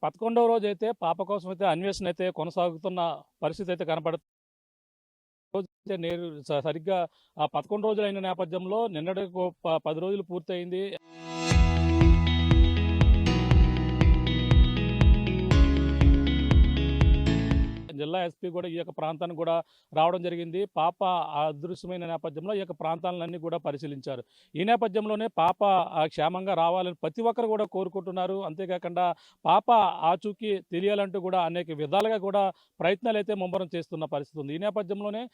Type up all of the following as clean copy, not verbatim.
11వ రోజైతే పాప కోసమైతే అన్వేషణ అయితే కొనసాగుతున్న పరిస్థితి అయితే కనపడుతుంది. రోజైతే నేరు సరిగ్గా ఆ 11 రోజులైన నేపథ్యంలో నిన్నటికి 10 రోజులు పూర్తయింది. జిల్లా ఎస్పీ కూడా ఈ యొక్క ప్రాంతానికి కూడా రావడం జరిగింది. పాప అదృశ్యమైన నేపథ్యంలో ఈ యొక్క ప్రాంతాలన్నీ కూడా పరిశీలించారు. ఈ నేపథ్యంలోనే పాప క్షేమంగా రావాలని ప్రతి ఒక్కరు కూడా కోరుకుంటున్నారు. అంతేకాకుండా పాప ఆచూకీ తెలియాలంటూ కూడా అనేక విధాలుగా కూడా ప్రయత్నాలైతే ముమ్మరం చేస్తున్న పరిస్థితి ఉంది. ఈ నేపథ్యంలోనే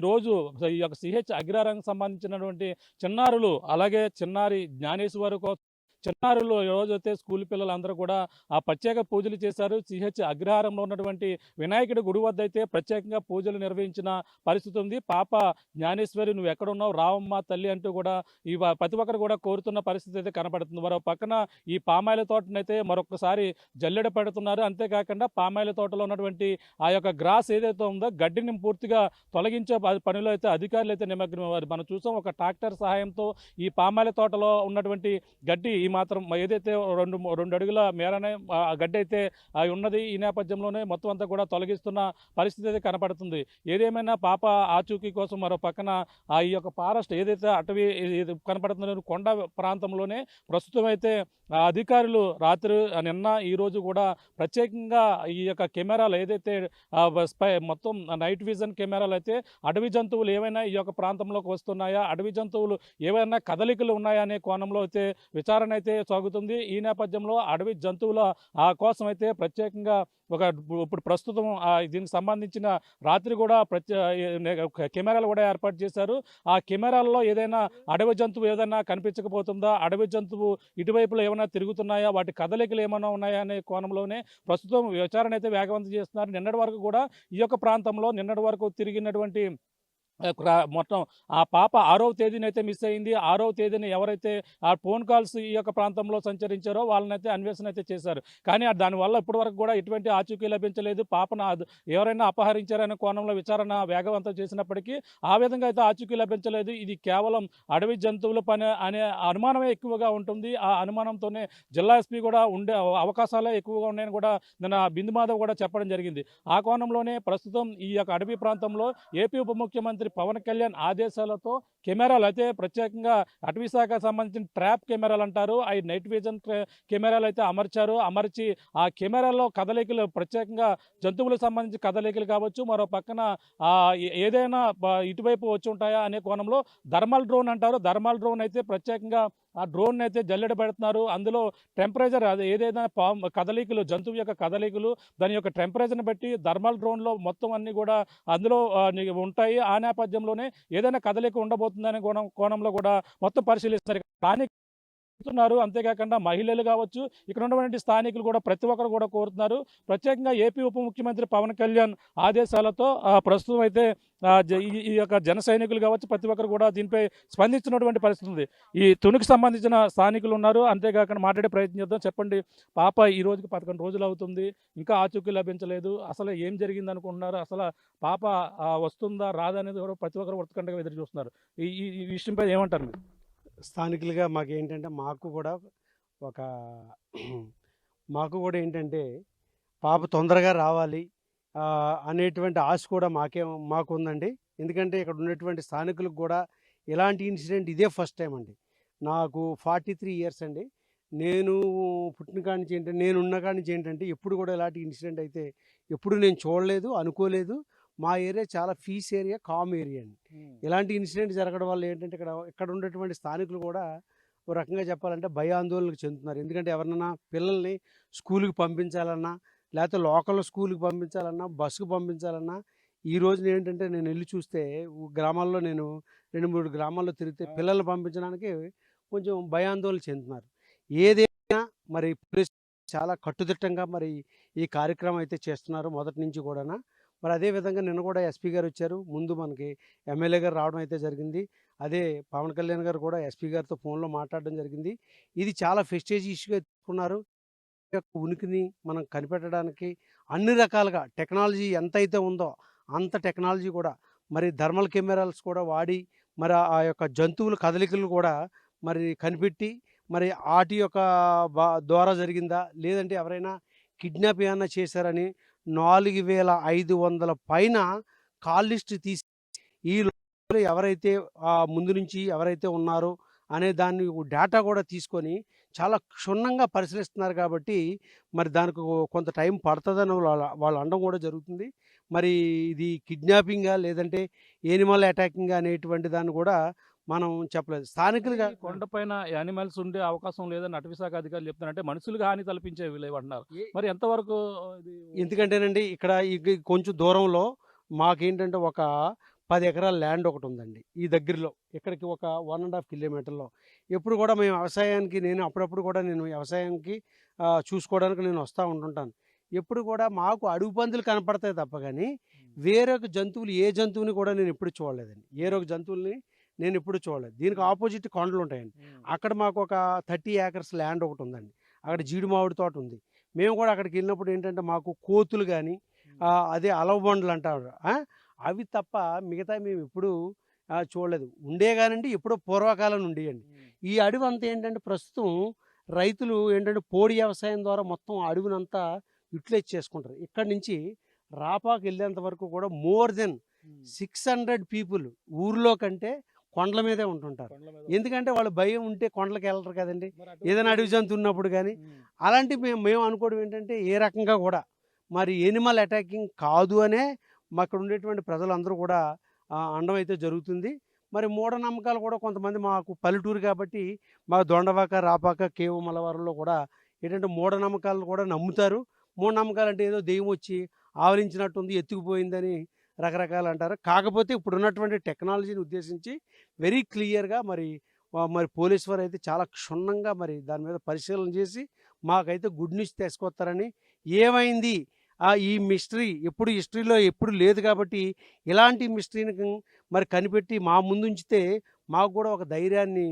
ఈరోజు ఈ యొక్క సిహెచ్ అగ్రహారానికి సంబంధించినటువంటి చిన్నారులు, అలాగే చిన్నారి జ్ఞానేశ్వర్ చిన్నారులు రోజైతే స్కూల్ పిల్లలందరూ కూడా ఆ ప్రత్యేక పూజలు చేశారు. సిహెచ్ అగ్రహారంలో ఉన్నటువంటి వినాయకుడి గుడి వద్ద అయితే ప్రత్యేకంగా పూజలు నిర్వహించిన పరిస్థితి ఉంది. పాప జ్ఞానేశ్వరి నువ్వు ఎక్కడున్నావు రావమ్మ తల్లి అంటూ కూడా ప్రతి ఒక్కరు కూడా కోరుతున్న పరిస్థితి అయితే కనపడుతుంది. మరో పక్కన ఈ పామాయిల తోటనైతే మరొకసారి జల్లెడ పెడుతున్నారు. అంతేకాకుండా పామాయిల తోటలో ఉన్నటువంటి ఆ యొక్క గ్రాస్ ఏదైతే ఉందో గడ్డిని పూర్తిగా తొలగించే పనిలో అయితే అధికారులు అయితే నిమగ్నమయ్యారు. మనం చూసాం ఒక ట్రాక్టర్ సహాయంతో ఈ పామాయిల తోటలో ఉన్నటువంటి గడ్డి ఈ మాత్రం ఏదైతే రెండు అడుగుల మేరనే ఆ గడ్డి అయితే ఉన్నది. ఈ నేపథ్యంలోనే మొత్తం అంతా కూడా తొలగిస్తున్న పరిస్థితి అయితే కనపడుతుంది. ఏదేమైనా పాప ఆచూకీ కోసం మరో పక్కన ఈ యొక్క ఫారెస్ట్ ఏదైతే అటవీ కనపడుతుందో కొండ ప్రాంతంలోనే ప్రస్తుతం అయితే అధికారులు రాత్రి నిన్న ఈరోజు కూడా ప్రత్యేకంగా ఈ యొక్క కెమెరాలు ఏదైతే మొత్తం నైట్ విజన్ కెమెరాలు అయితే అడవి జంతువులు ఏవైనా ఈ యొక్క ప్రాంతంలోకి వస్తున్నాయా, అడవి జంతువులు ఏవైనా కదలికలు ఉన్నాయా అనే కోణంలో అయితే విచారణ అయితే సాగుతుంది. ఈ నేపథ్యంలో అడవి జంతువుల కోసం అయితే ప్రత్యేకంగా ఇప్పుడు ప్రస్తుతం దీనికి సంబంధించిన రాత్రి కూడా కెమెరాలు కూడా ఏర్పాటు చేశారు. ఆ కెమెరాల్లో ఏదైనా అడవి జంతువు ఏదైనా కనిపించకపోతుందా, అడవి జంతువు ఇటువైపులో ఏమైనా తిరుగుతున్నాయా, వాటి కదలికలు ఏమైనా ఉన్నాయా అనే కోణంలోనే ప్రస్తుతం విచారణ అయితే వేగవంతం చేస్తున్నారు. నిన్నటి వరకు కూడా ఈ యొక్క ప్రాంతంలో నిన్నటి వరకు తిరిగినటువంటి మొత్తం ఆ పాప 6వ తేదీనైతే మిస్ అయింది. 6వ తేదీని ఎవరైతే ఆ ఫోన్ కాల్స్ ఈ యొక్క ప్రాంతంలో సంచరించారో వాళ్ళనైతే అన్వేషణ అయితే చేశారు. కానీ దానివల్ల ఇప్పటి వరకు కూడా ఎటువంటి ఆచూకీ లభించలేదు. పాపను ఎవరైనా అపహరించారనే కోణంలో విచారణ వేగవంతం చేసినప్పటికీ ఆ విధంగా అయితే ఆచూకీ లభించలేదు. ఇది కేవలం అడవి జంతువుల పని అనే అనుమానమే ఎక్కువగా ఉంటుంది. ఆ అనుమానంతోనే జిల్లా ఎస్పీ కూడా ఉండే అవకాశాలే ఎక్కువగా ఉన్నాయని కూడా నిన్న బిందు మాధవ్ కూడా చెప్పడం జరిగింది. ఆ కోణంలోనే ప్రస్తుతం ఈ యొక్క అడవి ప్రాంతంలో ఏపీ ఉప ముఖ్యమంత్రి పవన్ కళ్యాణ్ ఆదేశాలతో కెమెరాలు అయితే ప్రత్యేకంగా అటవీ శాఖకు సంబంధించిన ట్రాప్ కెమెరాలు అంటారు, అవి నైట్ విజన్ కెమెరాలు అయితే అమర్చి ఆ కెమెరాల్లో కదలికలు ప్రత్యేకంగా జంతువులకు సంబంధించి కదలికలు కావచ్చు, మరో పక్కన ఏదైనా ఇటువైపు వచ్చి ఉంటాయా అనే కోణంలో థర్మల్ డ్రోన్ అంటారు. థర్మల్ డ్రోన్ అయితే ప్రత్యేకంగా ఆ డ్రోన్ అయితే జల్లెడ పెడుతున్నారు. అందులో టెంపరేచర్ అది ఏదైనా కదలికలు జంతువు యొక్క కదలికలు దాని యొక్క టెంపరేచర్ని బట్టి థర్మల్ డ్రోన్లో మొత్తం అన్నీ కూడా అందులో ఉంటాయి. ఆ నేపథ్యంలోనే ఏదైనా కదలిక ఉండబోతుందనే కోణంలో కూడా మొత్తం పరిశీలిస్తారు. కానీ అంతేకాకుండా మహిళలు కావచ్చు, ఇక్కడ ఉన్నటువంటి స్థానికులు కూడా ప్రతి ఒక్కరు కూడా కోరుతున్నారు. ప్రత్యేకంగా ఏపీ ఉప ముఖ్యమంత్రి పవన్ కళ్యాణ్ ఆదేశాలతో ప్రస్తుతం అయితే ఈ యొక్క జన సైనికులు కావచ్చు ప్రతి ఒక్కరు కూడా దీనిపై స్పందించినటువంటి పరిస్థితి ఉంది. ఈ తునికి సంబంధించిన స్థానికులు ఉన్నారు. అంతేకాకుండా మాట్లాడే ప్రయత్నం చేద్దాం. చెప్పండి, పాప ఈ రోజుకి 11 రోజులు అవుతుంది, ఇంకా ఆచూకీ లభించలేదు. అసలు ఏం జరిగింది అనుకుంటున్నారు? అసలు పాప వస్తుందా రాదా అనేది కూడా ప్రతి ఒక్కరు ఉత్కంఠగా ఎదురు చూస్తున్నారు. ఈ విషయంపై ఏమంటారు మీరు? స్థానికులుగా మాకేంటంటే ఒక మాకు కూడా ఏంటంటే పాప తొందరగా రావాలి అనేటువంటి ఆశ కూడా మాకు ఉందండి. ఎందుకంటే ఇక్కడ ఉన్నటువంటి స్థానికులకు కూడా ఇలాంటి ఇన్సిడెంట్ ఇదే ఫస్ట్ టైం అండి. నాకు 43 ఇయర్స్ అండి. నేను పుట్టిన కాడి నుంచి ఏంటంటే నేనున్న కాడి నుంచి ఏంటంటే ఎప్పుడు కూడా ఇలాంటి ఇన్సిడెంట్ అయితే ఎప్పుడు నేను చూడలేదు, అనుకోలేదు. మా ఏరియా చాలా పీస్ ఏరియా, కామ్ ఏరియా అండి. ఇలాంటి ఇన్సిడెంట్ జరగడం వల్ల ఏంటంటే ఇక్కడ ఉన్నటువంటి స్థానికులు కూడా ఒక రకంగా చెప్పాలంటే భయాందోళనకు చెందుతున్నారు. ఎందుకంటే ఎవరినైనా పిల్లల్ని స్కూల్కి పంపించాలన్నా, లేకపోతే లోకల్ స్కూల్కి పంపించాలన్నా, బస్సుకు పంపించాలన్నా ఈ రోజున ఏంటంటే నేను వెళ్ళి చూస్తే గ్రామాల్లో నేను 2-3 గ్రామాల్లో తిరిగితే పిల్లల్ని పంపించడానికి కొంచెం భయాందోళన చెందుతున్నారు. ఏదైనా మరి పోలీసు చాలా కట్టుదిట్టంగా మరి ఈ కార్యక్రమం అయితే చేస్తున్నారు మొదటి నుంచి కూడా. మరి అదేవిధంగా నిన్న కూడా ఎస్పీ గారు వచ్చారు. ముందు మనకి ఎమ్మెల్యే గారు రావడం అయితే జరిగింది. అదే పవన్ కళ్యాణ్ గారు కూడా ఎస్పీ గారితో ఫోన్లో మాట్లాడడం జరిగింది. ఇది చాలా ప్రెస్టీజ్ ఇష్యూగా తీసుకున్నారు. ఉనికిని మనం కనిపెట్టడానికి అన్ని రకాలుగా టెక్నాలజీ ఎంతైతే ఉందో అంత టెక్నాలజీ కూడా మరి థర్మల్ కెమెరాస్ కూడా వాడి మరి ఆ యొక్క జంతువుల కదలికలు కూడా మరి కనిపెట్టి మరి వాటి యొక్క ద్వారా జరిగిందా, లేదంటే ఎవరైనా కిడ్నాప్ ఏమన్నా చేశారని 4500 పైన కాల్ లిస్ట్ తీసి ఈ లోపల ఎవరైతే ముందు నుంచి ఎవరైతే ఉన్నారో అనే దాన్ని డేటా కూడా తీసుకొని చాలా క్షుణ్ణంగా పరిశీలిస్తున్నారు కాబట్టి మరి దానికి కొంత టైం పడుతుందని వాళ్ళు అనడం కూడా జరుగుతుంది. మరి ఇది కిడ్నాపింగా లేదంటే ఎనిమల్ అటాకింగ్ అనేటువంటి దాన్ని కూడా మనం చెప్పలేదు. స్థానికులుగా ఈ కొండపైన యానిమల్స్ ఉండే అవకాశం లేదని అటవీశాఖ అధికారులు చెప్తున్నారు. అంటే మనుషులకు హాని తలపించేవి లేవంటున్నారు. మరి ఎంతవరకు ఇది ఎందుకంటేనండి ఇక్కడ కొంచెం దూరంలో మాకేంటంటే ఒక 10 ఎకరాల ల్యాండ్ ఒకటి ఉందండి ఈ దగ్గరలో. ఇక్కడికి ఒక 1.5 కిలోమీటర్లో. ఎప్పుడు కూడా మేము వ్యవసాయానికి అప్పుడప్పుడు కూడా నేను వ్యవసాయానికి చూసుకోవడానికి నేను వస్తూ ఉంటుంటాను. ఎప్పుడు కూడా మాకు అడవి పందులు కనపడతాయి తప్ప కానీ వేరొక జంతువులు ఏ జంతువుని కూడా నేను ఎప్పుడు చూడలేదండి. వేరొక జంతువుల్ని నేను ఎప్పుడు చూడలేదు. దీనికి ఆపోజిట్ కొండలు ఉంటాయండి. అక్కడ మాకు ఒక 30 ఏకర్స్ ల్యాండ్ ఒకటి ఉందండి. అక్కడ జీడి మామిడి తోట ఉంది. మేము కూడా అక్కడికి వెళ్ళినప్పుడు ఏంటంటే మాకు కోతులు కానీ అదే అలవబండ్లు అంటారు అవి తప్ప మిగతా మేము ఎప్పుడు చూడలేదు. ఉండే కానండి ఎప్పుడో పూర్వకాలం ఉండేయండి. ఈ అడవి అంతా ఏంటంటే ప్రస్తుతం రైతులు ఏంటంటే పోడి వ్యవసాయం ద్వారా మొత్తం అడవినంతా యూటిలైజ్ చేసుకుంటారు. ఇక్కడి నుంచి రాపాకు వెళ్ళేంత వరకు కూడా మోర్ దెన్ 600 పీపుల్ ఊర్లో కంటే కొండల మీదే ఉంటుంటారు. ఎందుకంటే వాళ్ళు భయం ఉంటే కొండలకు వెళ్ళరు కదండి, ఏదైనా అడవి జంతువు ఉన్నప్పుడు. కానీ అలాంటి మేము అనుకోవడం ఏంటంటే ఏ రకంగా కూడా మరి ఎనిమల్ అటాకింగ్ కాదు అనే అక్కడ ఉండేటువంటి ప్రజలందరూ కూడా అనడం అయితే జరుగుతుంది. మరి మూఢనమ్మకాలు కూడా కొంతమంది మాకు పల్లెటూరు కాబట్టి మా దొండవాక రాపాక కేవు మలవరంలో కూడా ఏంటంటే మూఢనమ్మకాలను కూడా నమ్ముతారు. మూఢనమ్మకాలు అంటే ఏదో దెయ్యం వచ్చి ఆవరించినట్టుంది, ఎత్తుకుపోయిందని రకరకాలు అంటారు. కాకపోతే ఇప్పుడు ఉన్నటువంటి టెక్నాలజీని ఉద్దేశించి వెరీ క్లియర్గా మరి పోలీసు వారు అయితే చాలా క్షుణ్ణంగా మరి దాని మీద పరిశీలన చేసి మాకైతే గుడ్ న్యూస్ తీసుకొస్తారని. ఏమైంది ఈ మిస్టరీ ఎప్పుడు హిస్టరీలో ఎప్పుడు లేదు కాబట్టి ఇలాంటి మిస్టరీని మరి కనిపెట్టి మా ముందు ఉంచితే మాకు కూడా ఒక ధైర్యాన్ని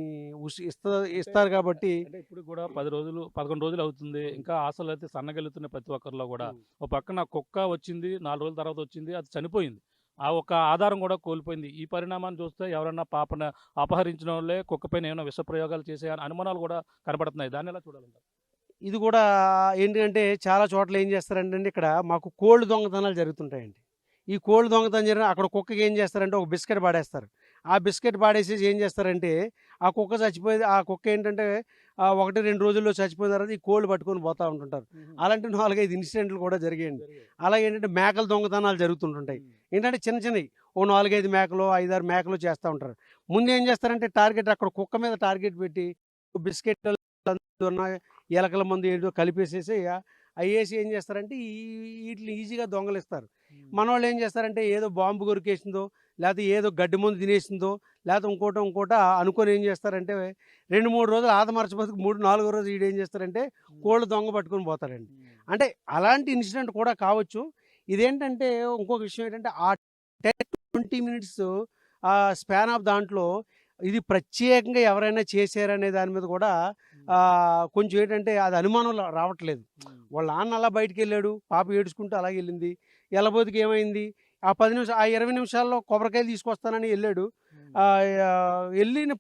ఇస్తారు కాబట్టి. అంటే ఇప్పుడు కూడా 10 రోజులు 11 రోజులు అవుతుంది. ఇంకా ఆశలు అయితే సన్నగిల్లుతున్న ప్రతి ఒక్కరిలో కూడా. ఒక పక్కన కుక్క వచ్చింది, 4 రోజుల తర్వాత వచ్చింది, అది చనిపోయింది. ఆ ఒక్క ఆధారం కూడా కోల్పోయింది. ఈ పరిణామాన్ని చూస్తే ఎవరన్నా పాపను అపహరించిన వాళ్ళే కుక్క పైన ఏమైనా విష ప్రయోగాలు చేసే అనుమానాలు కూడా కనబడుతున్నాయి. దాన్ని ఎలా చూడాలంటారు? ఇది కూడా ఏంటంటే చాలా చోట్ల ఏం చేస్తారంటే ఇక్కడ మాకు కోళ్ళు దొంగతనాలు జరుగుతుంటాయండి. ఈ కోళ్ళు దొంగతనం జరిగిన అక్కడ కుక్కకి ఏం చేస్తారంటే ఒక బిస్కెట్ పాడేస్తారు. ఆ బిస్కెట్ పాడేసేసి ఏం చేస్తారంటే ఆ కుక్క చచ్చిపోయేది. ఆ కుక్క ఏంటంటే 1-2 రోజుల్లో చచ్చిపోయిన తర్వాత ఈ కోళ్ళు పట్టుకొని పోతూ ఉంటుంటారు. అలాంటి 4-5 ఇన్సిడెంట్లు కూడా జరిగాయండి. అలాగే ఏంటంటే మేకల దొంగతనాలు జరుగుతుంటుంటాయి. ఏంటంటే చిన్న చిన్నవి ఓ 4-5 మేకలు 5-6 మేకలు చేస్తూ ఉంటారు. ముందు ఏం చేస్తారంటే టార్గెట్ అక్కడ కుక్క మీద టార్గెట్ పెట్టి బిస్కెట్ ఎలకల మందు ఏదో కలిపేసేసి అయ్యేసి ఏం చేస్తారంటే వీటిని ఈజీగా దొంగలిస్తారు. మనవాళ్ళు ఏం చేస్తారంటే ఏదో బాంబు కొరికేసిందో లేకపోతే ఏదో గడ్డి మందు తినేసిందో లేకపోతే ఇంకోట అనుకొని ఏం చేస్తారంటే 2-3 రోజులు ఆదమరచబోతుకు 3-4 రోజు వీడు ఏం చేస్తారంటే కోళ్ళు దొంగ పట్టుకొని పోతారండి. అంటే అలాంటి ఇన్సిడెంట్ కూడా కావచ్చు. ఇదేంటంటే ఇంకొక విషయం ఏంటంటే ఆ 10-20 మినిట్స్ స్పాన్ ఆఫ్ దాంట్లో ఇది ప్రత్యేకంగా ఎవరైనా చేశారనే దాని మీద కూడా కొంచెం ఏంటంటే అది అనుమానం రావట్లేదు. వాళ్ళ నాన్న అలా బయటికి వెళ్ళాడు, పాప ఏడుచుకుంటూ అలాగే వెళ్ళింది. వెళ్ళబోతుకి ఏమైంది ఆ 10 నిమిషాలు 20 నిమిషాల్లో కొబ్బరికాయలు తీసుకొస్తానని వెళ్ళాడు. వెళ్ళిన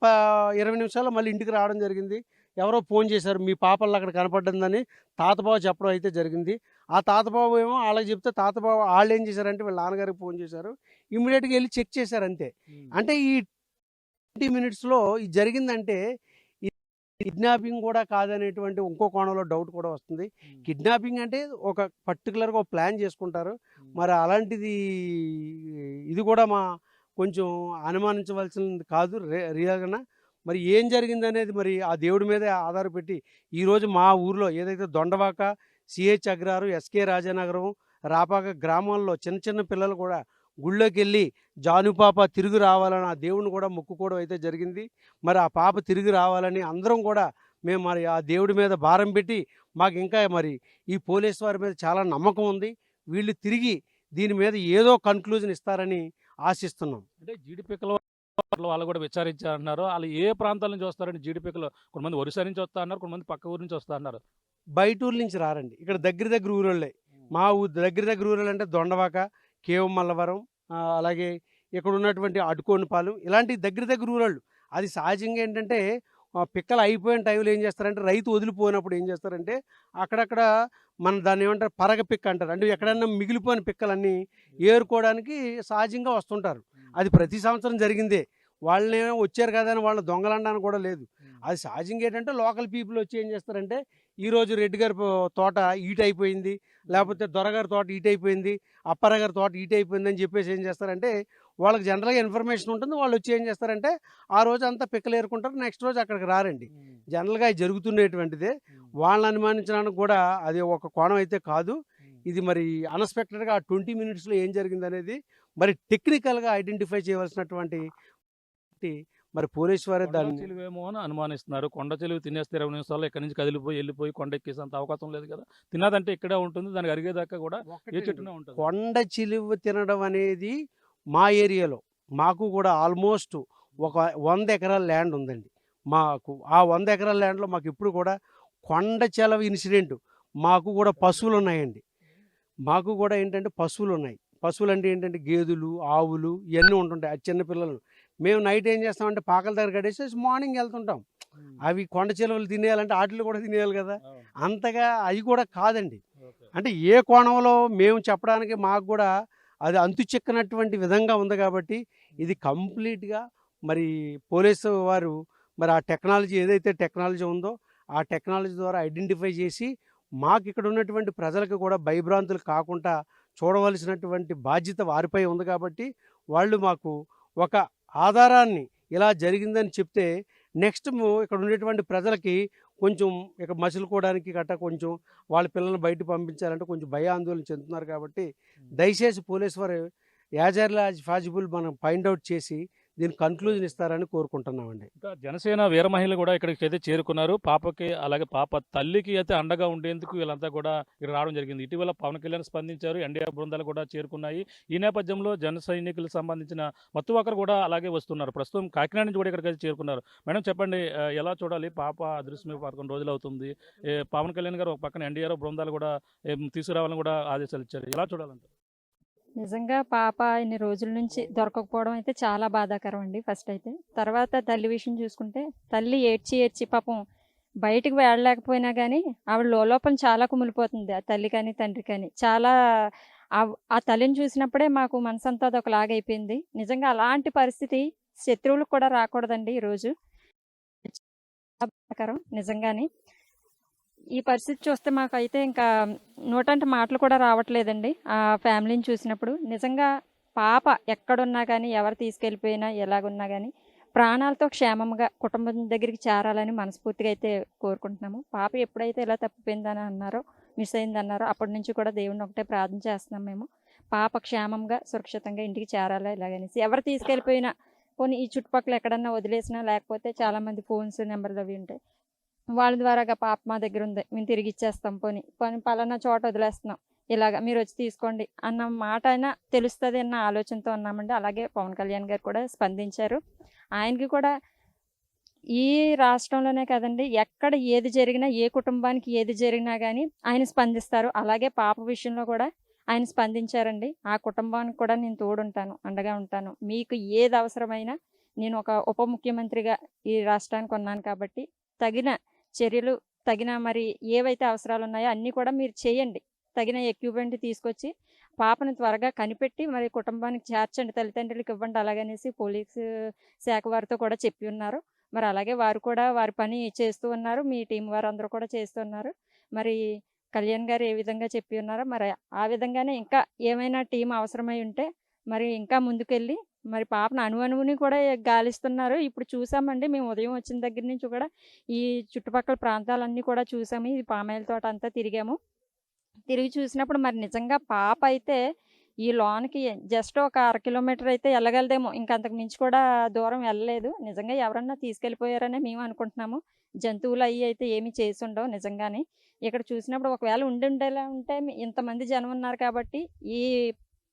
20 నిమిషాల్లో మళ్ళీ ఇంటికి రావడం జరిగింది. ఎవరో ఫోన్ చేశారు, మీ పాపల్లో అక్కడ కనపడ్డిందని తాతబాబు చెప్పడం అయితే జరిగింది. ఆ తాతబాబు ఏమో వాళ్ళకి చెప్తే తాతబాబు వాళ్ళు ఏం చేశారంటే వీళ్ళ నాన్నగారికి ఫోన్ చేశారు. ఇమ్మీడియట్గా వెళ్ళి చెక్ చేశారు అంతే. అంటే ఈ 20 మినిట్స్లో ఇది జరిగిందంటే కిడ్నాపింగ్ కూడా కాదనేటువంటి ఇంకో కోణంలో డౌట్ కూడా వస్తుంది. కిడ్నాపింగ్ అంటే ఒక పర్టికులర్గా ఒక ప్లాన్ చేసుకుంటారు. మరి అలాంటిది ఇది కూడా కొంచెం అనుమానించవలసింది కాదు రియల్గా. మరి ఏం జరిగింది అనేది మరి ఆ దేవుడి మీదే ఆధారపెట్టి ఈరోజు మా ఊర్లో ఏదైతే దొండవాక, సిహెచ్ అగ్రారు, ఎస్కే రాజానగరం, రాపాక గ్రామాల్లో చిన్న చిన్న పిల్లలు కూడా గుళ్ళోకి వెళ్ళి జానుపాప తిరిగి రావాలని ఆ దేవుని కూడా మొక్కుకోవడం అయితే జరిగింది. మరి ఆ పాప తిరిగి రావాలని అందరం కూడా మేము మరి ఆ దేవుడి మీద భారం పెట్టి మాకు ఇంకా మరి ఈ పోలీసు వారి మీద చాలా నమ్మకం ఉంది. వీళ్ళు తిరిగి దీని మీద ఏదో కన్క్లూజన్ ఇస్తారని ఆశిస్తున్నాం. అంటే జీడిపిక్కల వాళ్ళు కూడా విచారించారన్నారు. వాళ్ళు ఏ ప్రాంతాల నుంచి వస్తారని జీడిపిక్కలు కొంతమంది ఒరిస్సా నుంచి వస్తా అన్నారు, కొంతమంది పక్క ఊరు నుంచి వస్తా అన్నారు. బయట ఊరు నుంచి రారండి, ఇక్కడ దగ్గర ఊరోళ్ళే. మా ఊరు దగ్గర ఊరోళ్ళు అంటే దొండవాక, కేవం మల్లవరం, అలాగే ఇక్కడ ఉన్నటువంటి అటుకోనిపాలు ఇలాంటి దగ్గర ఊరోళ్ళు. అది సహజంగా ఏంటంటే పిక్కలు అయిపోయిన టైంలో ఏం చేస్తారంటే రైతు వదిలిపోయినప్పుడు ఏం చేస్తారంటే అక్కడక్కడ దాన్ని ఏమంటారు పరగ పిక్క అంటారు. అంటే ఎక్కడన్నా మిగిలిపోయిన పిక్కలన్నీ ఏరుకోవడానికి సహజంగా వస్తుంటారు. అది ప్రతి సంవత్సరం జరిగిందే. వాళ్ళేమో వచ్చారు కదా అని వాళ్ళని దొంగలనడానికి కూడా లేదు. అది సహజంగా ఏంటంటే లోకల్ పీపుల్ వచ్చి ఏం చేస్తారంటే ఈరోజు రెడ్డి గారి తోట ఈటైపోయింది, లేకపోతే దొరగారి తోట ఈటైపోయింది, అప్పారావు తోట ఈటైపోయింది అని చెప్పేసి ఏం చేస్తారంటే వాళ్ళకి జనరల్‌గా ఇన్ఫర్మేషన్ ఉంటుంది. వాళ్ళు వచ్చి ఏం చేస్తారంటే ఆ రోజు అంతా పిక్కలు ఏరుకుంటారు. నెక్స్ట్ రోజు అక్కడికి రారండి. జనరల్‌గా అది జరుగుతున్నటువంటిదే. వాళ్ళని అనుమానించడానికి కూడా అది ఒక కోణం అయితే కాదు. ఇది మరి అన్‌ఎక్స్‌పెక్టెడ్‌గా ఆ 20 మినిట్స్‌లో ఏం జరిగిందనేది మరి టెక్నికల్‌గా ఐడెంటిఫై చేయవలసినటువంటి మరి పోలీసు వారే కొండ దాన్ని చిలువేమో అని అనుమానిస్తున్నారు. కొండ చిలువ తినేస్తే 20 నిమిషాల్లో ఇక్కడి నుంచి కదిలిపోయి వెళ్ళిపోయి కొండ ఎక్కేసేంత అవకాశం లేదు కదా! తిన్నదంటే ఇక్కడే ఉంటుంది. దానికి అరిగేదాకా కూడా ఏ ఒకటండి. చెట్టునే ఉంటుంది. కొండ చిలువ తినడం అనేది మా ఏరియాలో మాకు కూడా ఆల్మోస్ట్ ఒక 100 ఎకరాల ల్యాండ్ ఉందండి. మాకు ఆ 100 ఎకరాల ల్యాండ్‌లో మాకు ఇప్పుడు కూడా కొండ చిలవ ఇన్సిడెంట్ మాకు కూడా పశువులున్నాయండి. మాకు కూడా ఏంటంటే పశువులున్నాయి. పశువులంటే ఏంటంటే గేదెలు, ఆవులు ఇయన్నీ ఉంటుంటాయి. అది చిన్న పిల్లలు. మేము నైట్ ఏం చేస్తామంటే పాకల దగ్గర కట్టేసేసి మార్నింగ్ ఎళ్తుంటాం. అవి కొండ చిలువలు తినేయాలంటే ఆటిల్ని కూడా తినేయాలి కదా! అవును. అంతగా అయి కూడా కాదండి. ఓకే. అంటే ఏ కోణంలో మేము చెప్పడానికి మాకు కూడా అది అంతు చిక్కనటువంటి విధంగా ఉంది కాబట్టి ఇది కంప్లీట్‌గా మరి పోలీసు వారు మరి ఆ టెక్నాలజీ ఏదైతే టెక్నాలజీ ఉందో ఆ టెక్నాలజీ ద్వారా ఐడెంటిఫై చేసి మాకు ఇక్కడ ఉన్నటువంటి ప్రజలకు కూడా భయభ్రాంతులు కాకుండా చూడవలసినటువంటి బాధ్యత వారిపై ఉంది కాబట్టి వాళ్ళు మాకు ఒక ఆధారాన్ని ఇలా జరిగిందని చెప్తే నెక్స్ట్ ఇక్కడ ఉండేటువంటి ప్రజలకి కొంచెం ఇక మసులుకోవడానికి గట్టా కొంచెం వాళ్ళ పిల్లల్ని బయటకు పంపించాలంటే కొంచెం భయాందోళన చెందుతున్నారు కాబట్టి దయచేసి పోలీసు వారు యాజ్ ఎర్లీ యాజ్ పాసిబుల్ మనం ఫైండ్ అవుట్ చేసి దీనికి కన్క్లూజన్ ఇస్తారని కోరుకుంటున్నామండి. ఇంకా జనసేన వీర మహిళలు కూడా ఇక్కడికైతే చేరుకున్నారు. పాపకి అలాగే పాప తల్లికి అయితే అండగా ఉండేందుకు వీళ్ళంతా కూడా ఇక్కడ రావడం జరిగింది. ఇటీవల పవన్ కళ్యాణ్ స్పందించారు. ఎన్డీఆర్ బృందాలు కూడా చేరుకున్నాయి. ఈ నేపథ్యంలో జన సైనికులకు సంబంధించిన ప్రతి ఒక్కరు కూడా అలాగే వస్తున్నారు. ప్రస్తుతం కాకినాడ నుంచి కూడా ఇక్కడికైతే చేరుకున్నారు. మేడం చెప్పండి, ఎలా చూడాలి? పాప అదృశ్యమై 11 రోజులు అవుతుంది. పవన్ కళ్యాణ్ గారు ఒక పక్కన ఎన్డీఆర్ బృందాలు కూడా తీసుకురావాలని కూడా ఆదేశాలు ఇచ్చారు. ఎలా చూడాలంటారు? నిజంగా పాప ఇన్ని రోజుల నుంచి దొరకకపోవడం అయితే చాలా బాధాకరం అండి ఫస్ట్ అయితే. తర్వాత తల్లి విషయం చూసుకుంటే తల్లి ఏడ్చి ఏడ్చి పాపం బయటికి వెళ్ళలేకపోయినా కానీ ఆవిడ లోలోపల చాలా కుమిలిపోతుంది. ఆ తల్లి కానీ తండ్రి కానీ చాలా ఆ తల్లిని చూసినప్పుడే మాకు మనసంతా అదొకలాగైపోయింది. నిజంగా అలాంటి పరిస్థితి శత్రువులకు కూడా రాకూడదండి ఈరోజు. చాలా బాధాకరం నిజంగానే. ఈ పరిస్థితి చూస్తే మాకైతే ఇంకా నోటంటే మాటలు కూడా రావట్లేదండి. ఆ ఫ్యామిలీని చూసినప్పుడు. నిజంగా పాప ఎక్కడున్నా కానీ, ఎవరు తీసుకెళ్ళిపోయినా, ఎలాగున్నా గానీ, ప్రాణాలతో క్షేమంగా కుటుంబం దగ్గరికి చేరాలని మనస్ఫూర్తిగా అయితే కోరుకుంటున్నాము. పాప ఎప్పుడైతే ఇలా తప్పిపోయిందని అన్నారో, మిస్ అయిందన్నారో, అప్పటి నుంచి కూడా దేవుడిని ఒకటే ప్రార్థన చేస్తున్నాం మేము. పాప క్షేమంగా, సురక్షితంగా ఇంటికి చేరాలా ఇలాగనేసి. ఎవరు తీసుకెళ్ళిపోయినా, పోనీ ఈ చుట్టుపక్కల ఎక్కడన్నా వదిలేసినా, లేకపోతే చాలామంది ఫోన్స్ నెంబర్లు అవి ఉంటాయి. వాళ్ళ ద్వారాగా పాప మా దగ్గర ఉంది, మేము తిరిగి ఇచ్చేస్తాం, పోనీ పోనీ పలానా చోట వదిలేస్తున్నాం, ఇలాగ మీరు వచ్చి తీసుకోండి అన్న మాట అయినా తెలుస్తుంది అన్న ఆలోచనతో ఉన్నామండి. అలాగే పవన్ కళ్యాణ్ గారు కూడా స్పందించారు. ఆయనకి కూడా ఈ రాష్ట్రంలోనే కదండి, ఎక్కడ ఏది జరిగినా, ఏ కుటుంబానికి ఏది జరిగినా కానీ ఆయన స్పందిస్తారు. అలాగే పాప విషయంలో కూడా ఆయన స్పందించారండి. ఆ కుటుంబానికి కూడా నేను తోడుంటాను, అండగా ఉంటాను, మీకు ఏది అవసరమైనా నేను ఒక ఉప ముఖ్యమంత్రిగా ఈ రాష్ట్రానికి ఉన్నాను కాబట్టి తగిన చర్యలు, తగిన మరి ఏవైతే అవసరాలు ఉన్నాయో అన్నీ కూడా మీరు చేయండి. తగిన ఎక్విప్మెంట్ తీసుకొచ్చి పాపను త్వరగా కనిపెట్టి మరి కుటుంబానికి చేర్చండి, తల్లిదండ్రులకు ఇవ్వండి అలాగనేసి పోలీసు శాఖ వారితో కూడా చెప్పి ఉన్నారు. మరి అలాగే వారు కూడా వారి పని చేస్తూ ఉన్నారు. మీ టీం వారందరూ కూడా చేస్తున్నారు. మరి కళ్యాణ్ గారు ఏ విధంగా చెప్పి ఉన్నారో మరి ఆ విధంగానే ఇంకా ఏమైనా టీం అవసరమై ఉంటే మరి ఇంకా ముందుకెళ్ళి మరి పాపను అణువణువుని కూడా గాలిస్తున్నారు. ఇప్పుడు చూసామండి, మేము ఉదయం వచ్చిన దగ్గర నుంచి కూడా ఈ చుట్టుపక్కల ప్రాంతాలన్నీ కూడా చూసాము. ఈ పామాయిల తోట అంతా తిరిగాము. తిరిగి చూసినప్పుడు మరి నిజంగా పాప అయితే ఈ లోనికి జస్ట్ ఒక అర కిలోమీటర్ అయితే వెళ్ళగలదేమో. ఇంక అంతకు మించి కూడా దూరం వెళ్ళలేదు. నిజంగా ఎవరన్నా తీసుకెళ్ళిపోయారనే మేము అనుకుంటున్నాము. జంతువులు అయ్యి అయితే ఏమీ చేసుండవు నిజంగానే. ఇక్కడ చూసినప్పుడు ఒకవేళ ఉండుండేలా ఉంటే ఇంతమంది జనం ఉన్నారు కాబట్టి ఈ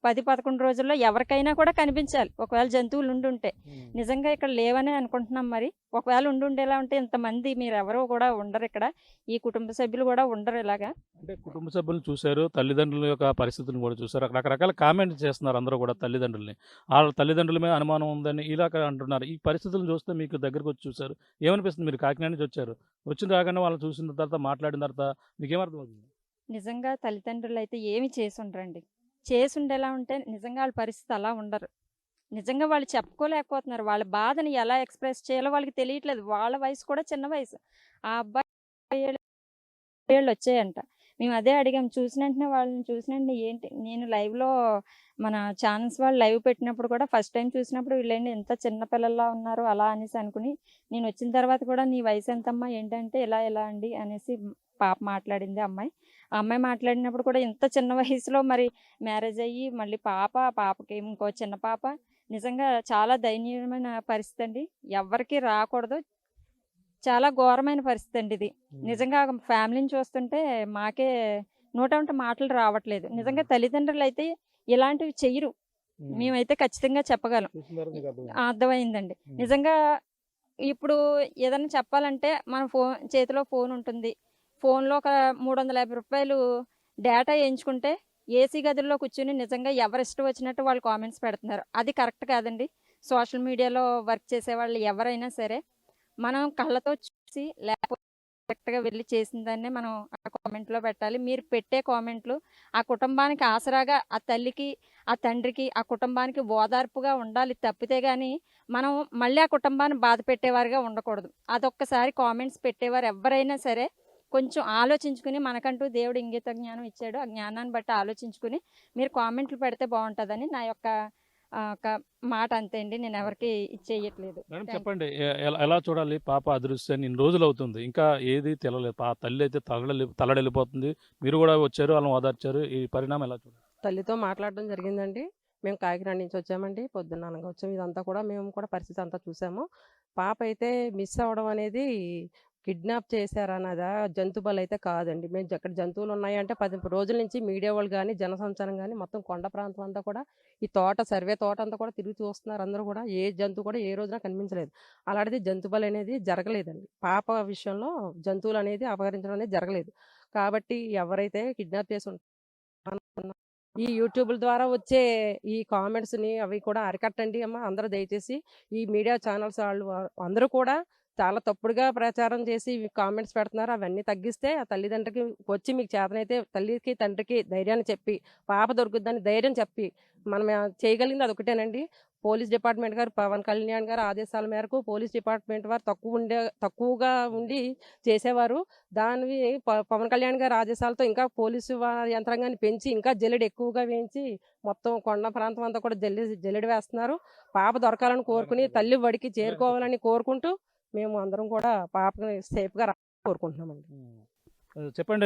10-11 రోజుల్లో ఎవరికైనా కూడా కనిపించాలి ఒకవేళ జంతువులు ఉండుంటే. నిజంగా ఇక్కడ లేవనే అనుకుంటున్నాం మరి. ఒకవేళ ఉండుండేలా ఉంటే ఇంతమంది మీరెవరూ కూడా ఉండరు ఇక్కడ. ఈ కుటుంబ సభ్యులు కూడా ఉండరు ఇలాగా. అంటే కుటుంబ సభ్యులను చూశారు, తల్లిదండ్రుల యొక్క పరిస్థితిని కూడా చూశారు. అక్కడ రకరకాల కామెంట్స్ చేస్తున్నారు అందరూ కూడా తల్లిదండ్రుల్ని. ఆళ్ళ తల్లిదండ్రుల మీద అనుమానం ఉందని ఇలాగ అంటున్నారు. ఈ పరిస్థితులను చూస్తే మీకు దగ్గరకొచ్చి చూశారు. ఏమనిపిస్తుంది? మీరు కాకినాడ నుంచి వచ్చారు. వచ్చిన రాగానే వాళ్ళని చూసిన తర్వాత, మాట్లాడిన తర్వాత మీకేమర్థమవుతుంది? నిజంగా తల్లిదండ్రులైతే ఏమి చేసుండరండి. చేసుండేలా ఉంటే నిజంగా వాళ్ళ పరిస్థితి అలా ఉండరు. నిజంగా వాళ్ళు చెప్పుకోలేకపోతున్నారు. వాళ్ళ బాధని ఎలా ఎక్స్‌ప్రెస్ చేయాలో వాళ్ళకి తెలియట్లేదు. వాళ్ళ వయసు కూడా చిన్న వయసు. ఆ అబ్బాయి ఏళ్ళొచ్చాయంట. మేము అదే అడిగాం. వాళ్ళని చూసిన వెంటనే ఏంటి నేను లైవ్‌లో మన ఛానల్స్ వాళ్ళు లైవ్ పెట్టినప్పుడు కూడా ఫస్ట్ టైమ్ చూసినప్పుడు వీళ్ళేంటి ఇంత చిన్న పిల్లల్లా ఉన్నారు అలా అనేసి అనుకుని, నేనొచ్చిన తర్వాత కూడా "నీ వయసు ఎంతమ్మా?" ఏంటంటే ఇలా అండి అనేసి పాప మాట్లాడింది అమ్మాయి. ఆ అమ్మాయి మాట్లాడినప్పుడు కూడా ఇంత చిన్న వయసులో మరి మ్యారేజ్ అయ్యి మళ్ళీ పాపకి ఇంకో చిన్న పాప. నిజంగా చాలా దయనీయమైన పరిస్థితి అండి. ఎవ్వరికీ రాకూడదు. చాలా ఘోరమైన పరిస్థితి అండి ఇది. నిజంగా ఫ్యామిలీని చూస్తుంటే మాకే నోటంట మాటలు రావట్లేదు. నిజంగా తల్లిదండ్రులైతే ఇలాంటివి చెయ్యరు. మేమైతే ఖచ్చితంగా చెప్పగలం. చూసిన తర్వాత మీకు అర్థమైంది. అర్థమైందండి. నిజంగా ఇప్పుడు ఏదైనా చెప్పాలంటే మన చేతిలో ఫోన్ ఉంటుంది. ఫోన్‌లో ఒక రూ. 350 డేటా ఏయించుకుంటే ఏసీ గదుల్లో కూర్చొని నిజంగా ఎవరిష్టం వచ్చినట్టు వాళ్ళు కామెంట్స్ పెడుతున్నారు. అది కరెక్ట్ కాదండి. సోషల్ మీడియాలో వర్క్ చేసేవాళ్ళు ఎవరైనా సరే, మనం కళ్ళతో చూసి లేకపోతే డైరెక్ట్‌గా వెళ్లి చేసిన దాన్నే మనం ఆ కామెంట్‌లో పెట్టాలి. మీరు పెట్టే కామెంట్‌లు ఆ కుటుంబానికి ఆసరాగా ఆ తల్లికి, ఆ తండ్రికి, ఆ కుటుంబానికి ఓదార్పుగా ఉండాలి తప్పితే గాని, మనం మళ్ళీ ఆ కుటుంబాన్ని బాధ పెట్టేవారుగా ఉండకూడదు. అదొక్కసారి కామెంట్స్ పెట్టేవారు ఎవ్వరైనా సరే కొంచెం ఆలోచించుకుని మనకంటూ దేవుడు ఇంగిత జ్ఞానం ఇచ్చాడు. ఆ జ్ఞానాన్ని బట్టి ఆలోచించుకుని మీరు కామెంట్లు పెడితే బావుంటదని నా యొక్క ఒక మాట అంతే అండి. నేను ఎవరికీ ఇచ్చేయట్లేదు. మేడం థాంక్ చెప్పండి. ఎలా చూడాలి పాప అదృశ్యాన్ని? ఇన్ని రోజులవుతుంది. ఇంకా ఏది తెలవలేదు. తల్లి అయితే తల్లడిల్లిపోతుంది. మీరు గూడా వచ్చారు, వాళ్ళని ఓదార్చారు. ఈ పరిణామం ఎలా చూడాలి? తల్లితో మాట్లాడడం జరిగిందండి. మేము కాకినాడ నుంచి వచ్చామండి. పొద్దున్న అనగా వచ్చాము. ఇదంతా కూడా మేము కూడా పరిస్థితి అంతా చూసాము. పాప అయితే మిస్ అవ్వడం అనేది కిడ్నాప్ చేశారన్నదా జంతు బలైతే కాదండి. మేము అక్కడ జంతువులు ఉన్నాయంటే 10 రోజుల నుంచి మీడియా వాళ్ళు గానీ, జనసంచారం గానీ మొత్తం కొండ ప్రాంతం అంతా కూడా ఈ సర్వే తోట అంతా కూడా తిరిగి చూస్తున్నారు అందరూ కూడా. ఏ జంతువు కూడా ఏ రోజున కనిపించలేదు. అలాంటిది జంతు బలి అనేది జరగలేదండి. పాప విషయంలో జంతువులనేది అపహరించడం అనేది జరగలేదు. కాబట్టి ఎవరైతే కిడ్నాప్ చేసి ఈ యూట్యూబ్‌ల ద్వారా వచ్చే ఈ కామెంట్స్‌ని అవి కూడా అరికట్టండి అమ్మ. అందరూ దయచేసి ఈ మీడియా ఛానల్స్ వాళ్ళు అందరూ కూడా చాలా తప్పుడుగా ప్రచారం చేసి కామెంట్స్ పెడుతున్నారు. అవన్నీ తగ్గిస్తే ఆ తల్లిదండ్రికి వచ్చి మీకు చేతనైతే తల్లికి, తండ్రికి ధైర్యాన్ని చెప్పి, పాప దొరుకుద్దని ధైర్యం చెప్పి, మనం చేయగలిగింది అదొకటేనండి. పోలీస్ డిపార్ట్మెంట్ గారు, పవన్ కళ్యాణ్ గారి ఆదేశాల మేరకు పోలీస్ డిపార్ట్మెంట్ వారు తక్కువగా ఉండి చేసేవారు. దానివి పవన్ కళ్యాణ్ గారి ఆదేశాలతో ఇంకా పోలీసు యంత్రాంగాన్ని పెంచి ఇంకా జల్లెడ ఎక్కువగా వేయించి మొత్తం కొండ ప్రాంతం అంతా కూడా జల్లెడ వేస్తున్నారు. పాప దొరకాలని కోరుకుని తల్లి బడికి చేరుకోవాలని కోరుకుంటూ మేము అందరం కూడా పాపని సేఫ్‌గా కోరుకుంటున్నామండి. చెప్పండి.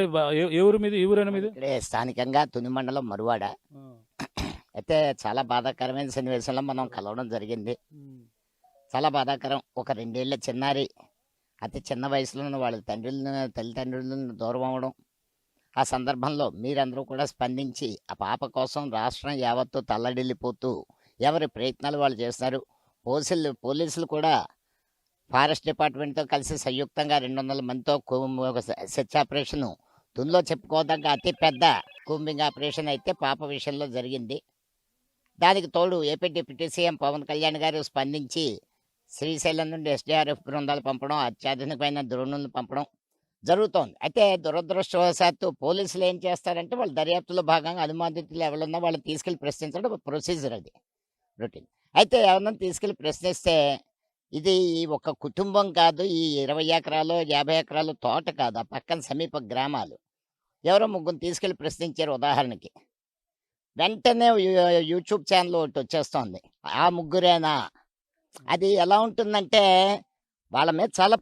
ఏ ఊరు మీది? ఈ ఊరేనా మీది? ఇక్కడే స్థానికంగా తుని మండలం మరువాడ. అయితే చాలా బాధాకరమైన సన్నివేశంలో మనం కలవడం జరిగింది. చాలా బాధాకరం. ఒక 2 ఏళ్ల చిన్నారి అతి చిన్న వయసులోనే వాళ్ళ తల్లిదండ్రులను దూరం అవ్వడం. ఆ సందర్భంలో మీరందరూ కూడా స్పందించి ఆ పాప కోసం రాష్ట్రం యావత్తు తల్లడిల్లిపోతూ ఎవరి ప్రయత్నాలు వాళ్ళు చేస్తున్నారు. పోలీసులు కూడా ఫారెస్ట్ డిపార్ట్మెంట్తో కలిసి సంయుక్తంగా 200 మందితో ఒక సెర్చ్ ఆపరేషన్ తునిలో చెప్పుకోదగ్గ అతి పెద్ద కూంబింగ్ ఆపరేషన్ అయితే పాప విషయంలో జరిగింది. దానికి తోడు AP deputy CM Pawan Kalyan గారు స్పందించి శ్రీశైలం నుండి ఎస్డీఆర్ఎఫ్ బృందాలు పంపడం, అత్యాధునికమైన డ్రోన్లను పంపడం జరుగుతోంది. అయితే దురదృష్టవశాత్తు పోలీసులు ఏం చేస్తారంటే వాళ్ళ దర్యాప్తులో భాగంగా అనుమానితులు ఎవరున్నా వాళ్ళని తీసుకెళ్లి ప్రశ్నించడం ఒక ప్రొసీజర్, అది రొటీన్. అయితే ఎవరన్నా తీసుకెళ్లి ప్రశ్నిస్తే ఇది ఒక కుటుంబం కాదు, ఈ 20 ఎకరాలు 50 ఎకరాలు తోట కాదు, ఆ పక్కన సమీప గ్రామాలు. ఎవరో ముగ్గురు తీసుకెళ్లి ప్రశ్నించారు ఉదాహరణకి. వెంటనే యూట్యూబ్ ఛానల్ ఒకటి వచ్చేస్తోంది, ఆ ముగ్గురేనా. అది ఎలా ఉంటుందంటే వాళ్ళ మీద చాలా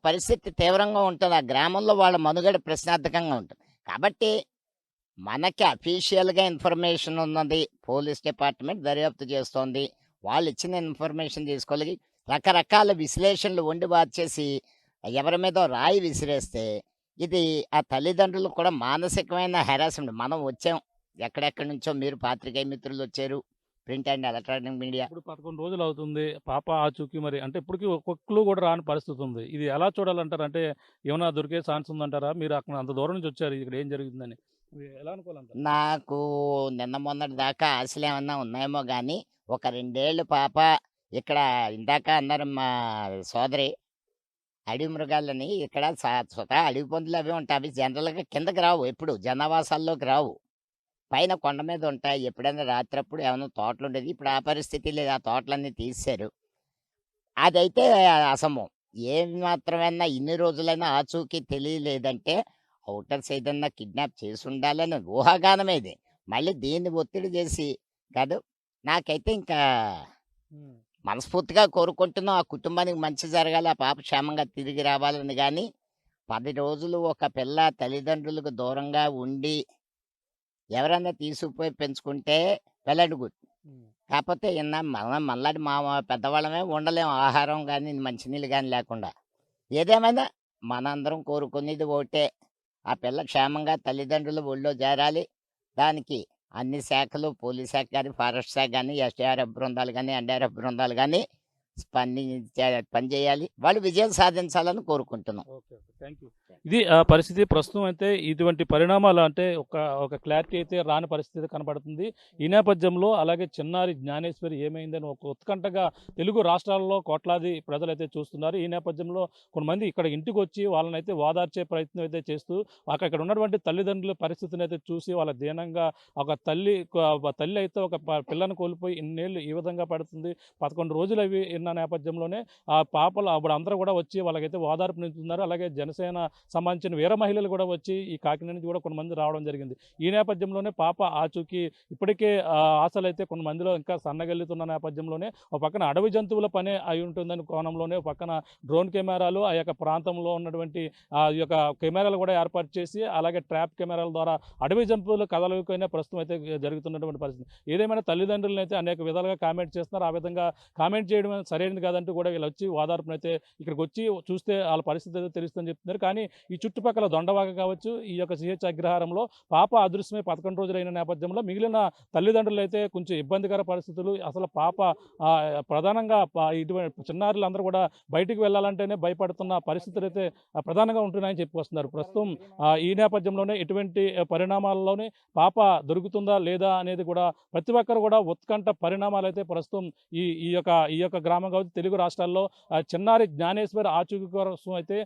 పరిస్థితి తీవ్రంగా ఉంటుంది. ఆ గ్రామంలో వాళ్ళ మనుగడ ప్రశ్నార్థకంగా ఉంటుంది. కాబట్టి మనకి అఫీషియల్గా ఇన్ఫర్మేషన్ ఉన్నది, పోలీస్ డిపార్ట్మెంట్ దర్యాప్తు చేస్తోంది. వాళ్ళు ఇచ్చిన ఇన్ఫర్మేషన్ తీసుకోగలిగి రకరకాల విశ్లేషణలు వండి చేసి ఎవరి మీద రాయి విసిరేస్తే ఇది ఆ తల్లిదండ్రులు కూడా మానసికమైన హెరాస్మెంట్. మనం వచ్చాం, ఎక్కడెక్కడి నుంచో మీరు పాత్రికేయ మిత్రులు వచ్చారు, ప్రింట్ అండ్ ఎలక్ట్రానిక్ మీడియా. ఇప్పుడు 11 రోజులు అవుతుంది. పాప ఆచూకీ మరి అంటే ఇప్పటికి ఒక్క క్లూ కూడా రాని పరిస్థితి ఉంది. ఇది ఎలా చూడాలంటారు? అంటే ఏమైనా దొరికే ఛాన్స్ ఉందంటారా? మీరు అక్కడ అంత దూరం నుంచి వచ్చారు. ఇక్కడ ఏం జరుగుతుందని ఎలా అనుకోవాలంటారు? నాకు నిన్న మొన్నటి దాకా ఆశలు ఏమన్నా ఉన్నాయేమో కానీ, ఒక 2 ఏళ్ళు పాప ఇక్కడ ఇందాక అన్నారు మా సోదరి, అడవి మృగాలని ఇక్కడ స్వతహా అడవి పందులు అవి ఉంటాయి. అవి జనరల్‌గా కిందకి రావు, ఎప్పుడు జనావాసాల్లోకి రావు. పైన కొండ మీద ఉంటాయి. ఎప్పుడైనా రాత్రప్పుడు ఏమన్నా తోటలుండేది. ఇప్పుడు ఆ పరిస్థితి లేదు. ఆ తోటలన్నీ తీసేశారు. అదైతే అసంభవం. ఏమి మాత్రమైనా ఇన్ని రోజులైనా ఆచూకీ తెలియలేదంటే ఔటర్స్ ఏదన్నా కిడ్నాప్ చేసుండాలని ఊహాగానమే ఇది. మళ్ళీ దీన్ని ఒత్తిడి చేసి కాదు. నాకైతే ఇంకా హ్మ్. మనస్ఫూర్తిగా కోరుకుంటున్నాం ఆ కుటుంబానికి మంచి జరగాలి. ఆ పాప క్షేమంగా తిరిగి రావాలని గాని, 10 రోజులు ఒక పిల్ల తల్లిదండ్రులకు దూరంగా ఉండి ఎవరన్నా తీసుకుపోయి పెంచుకుంటే వెల్ అండ్ గుడ్. హ్మ్. కాపోతే మనలాంటి పెద్దవాళ్ళమే ఉండలేం ఆహారం గాని, మంచినీళ్ళు గాని లేకుండా. ఏదేమైనా మనందరం కోరుకునేది ఒకటే. ఆ పిల్ల క్షేమంగా తల్లిదండ్రుల ఒళ్ళో చేరాలి. దానికి అన్ని శాఖలు పోలీస్ శాఖ గాని, ఫారెస్ట్ శాఖ గాని, ఎస్డీఆర్ఎఫ్ బృందాలు గాని, ఎన్డీఆర్ఎఫ్ బృందాలు గాని పనిచేయాలి. వాళ్ళు విజయం సాధించాలని కోరుకుంటున్నాం. ఓకే. ఓకే. Thank you. ఇది పరిస్థితి ప్రస్తుతం అయితే ఇటువంటి పరిణామాలు అంటే ఒక క్లారిటీ అయితే రాని పరిస్థితి కనబడుతుంది. ఈ నేపథ్యంలో అలాగే చిన్నారి జ్ఞానేశ్వరి ఏమైందని ఒక ఉత్కంఠగా తెలుగు రాష్ట్రాల్లో కోట్లాది ప్రజలైతే చూస్తున్నారు. ఈ నేపథ్యంలో కొంతమంది ఇక్కడ ఇంటికొచ్చి వాళ్ళనైతే ఓదార్చే ప్రయత్నం అయితే చేస్తూ అక్కడ ఉన్నటువంటి తల్లిదండ్రుల పరిస్థితిని అయితే చూసి వాళ్ళ దీనంగా ఒక తల్లి అయితే ఒక పిల్లను కోల్పోయి ఇన్నేళ్ళు ఈ విధంగా పడుతుంది. 11 రోజులు అవి ఉన్న నేపథ్యంలోనే ఆ పాపలు అప్పుడు అందరూ కూడా వచ్చి వాళ్ళకైతే ఓదార్పు నింపుతున్నారు. అలాగే జనసేన సంబంధించిన వీర మహిళలు కూడా వచ్చి ఈ కాకినాడ నుంచి కూడా కొంతమంది రావడం జరిగింది. ఈ నేపథ్యంలోనే పాప ఆచూకీ ఇప్పటికే ఆశలైతే కొంతమందిలో ఇంకా సన్నగిల్లుతున్న నేపథ్యంలోనే ఒక పక్కన అడవి జంతువుల పనే అయి ఉంటుందని కోణంలోనే ఒక పక్కన డ్రోన్ కెమెరాలు ఆ యొక్క ప్రాంతంలో ఉన్నటువంటి ఆ యొక్క కెమెరాలు కూడా ఏర్పాటు చేసి అలాగే ట్రాప్ కెమెరాల ద్వారా అడవి జంతువులు కదలకపోయినా ప్రస్తుతం అయితే జరుగుతున్నటువంటి పరిస్థితి. ఏదేమైనా తల్లిదండ్రులను అయితే అనేక విధాలుగా కామెంట్ చేస్తున్నారు. ఆ విధంగా కామెంట్ చేయడం సరైనది కాదంటూ కూడా వీళ్ళు వచ్చి ఓదార్పునైతే ఇక్కడికి వచ్చి చూస్తే వాళ్ళ పరిస్థితి అయితే తెలుస్తుందని చెప్తున్నారు. కానీ ఈ చుట్టుపక్కల దొండవాక కావచ్చు, ఈ యొక్క సిహెచ్ అగ్రహారంలో పాప అదృశ్యమై 11 రోజులైన నేపథ్యంలో మిగిలిన తల్లిదండ్రులు అయితే కొంచెం ఇబ్బందికర పరిస్థితులు. అసలు పాప ప్రధానంగా ఇటువంటి చిన్నారులందరూ కూడా బయటికి వెళ్ళాలంటేనే భయపడుతున్న పరిస్థితులు అయితే ప్రధానంగా ఉంటున్నాయని చెప్పుకొస్తున్నారు. ప్రస్తుతం ఈ నేపథ్యంలోనే ఎటువంటి పరిణామాల్లోనే పాప దొరుకుతుందా లేదా అనేది కూడా ప్రతి ఒక్కరు కూడా ఉత్కంఠ పరిణామాలు అయితే ప్రస్తుతం ఈ యొక్క గ్రామం కావచ్చు తెలుగు రాష్ట్రాల్లో చిన్నారి జ్ఞానేశ్వరి ఆచూకీ కోసం అయితే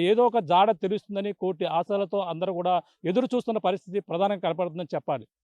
ఏదో ఒక జాడ తెలుస్తుందని కోటి ఆశలతో అందరూ కూడా ఎదురు చూస్తున్న పరిస్థితి ప్రధానంగా కనపడుతుందని చెప్పాలి.